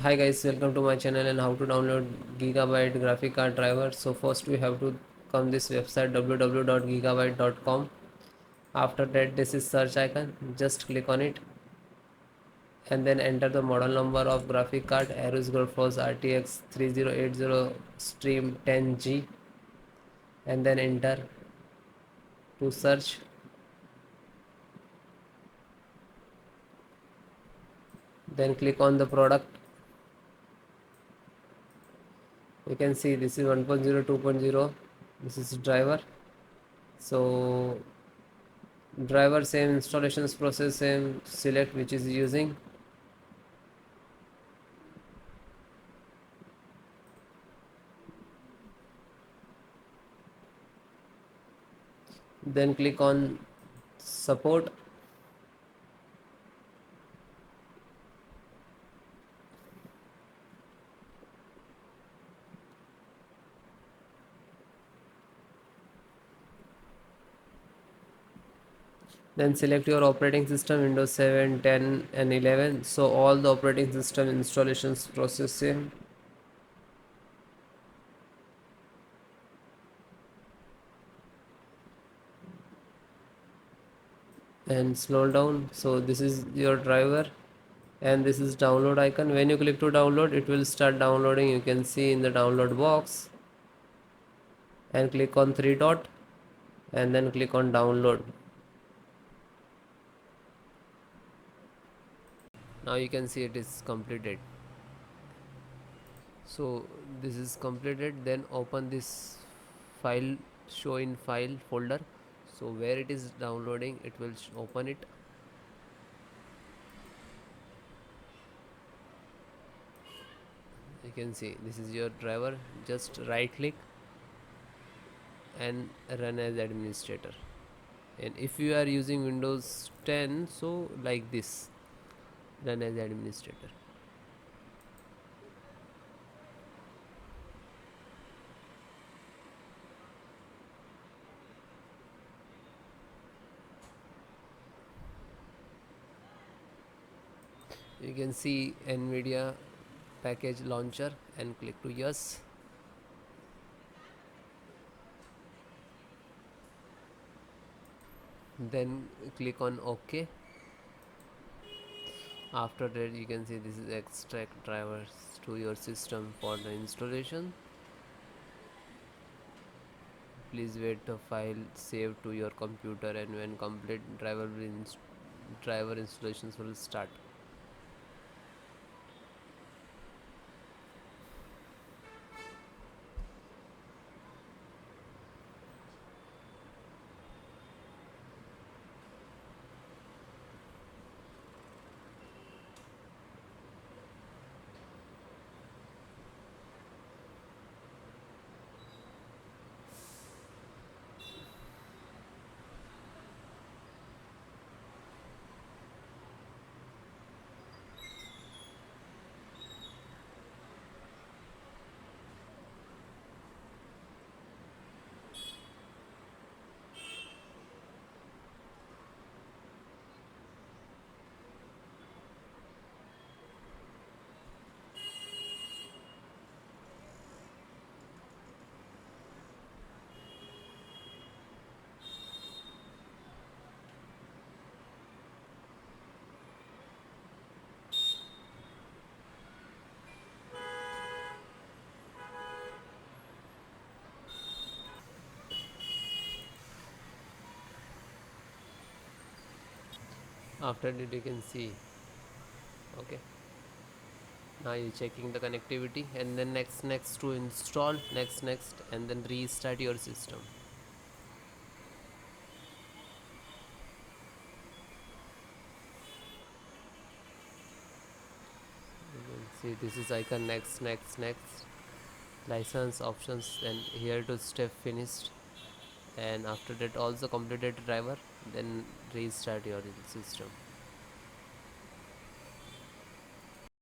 Hi guys, welcome to my channel and how to download Gigabyte graphic card driver. So first we have to come this website www.gigabyte.com. After that, this is search icon, just click on it and then enter the model number of graphic card AORUS RTX 3080 XTREME 10G and then enter to search. Then click on the product. You can see this is 1.0, 2.0. This is driver. So driver same, installations process same, select which is using, then click on support, then select your operating system Windows 7, 10 and 11. So all the operating system installations process same, and scroll down. So this is your driver and this is download icon. When you click to download, it will start downloading. You can see in the download box and click on three dot and then click on download. Now you can see it is completed. So this is completed. Then open this file, show in file folder. So where it is downloading, it will open it. You can see this is your driver. Just right click and run as administrator. And if you are using Windows 10, so like this, run as administrator. You can see NVIDIA package launcher and click to yes. Then click on OK. After that, you can see this is extract drivers to your system for the installation. Please wait the file save to your computer, and when complete, driver installations will start. After that, you can see, okay, now you're checking the connectivity, and then next to install, next and then restart your system. You can see this is icon, next, license options, and here to step finished. And after that, also completed driver, then restart your system.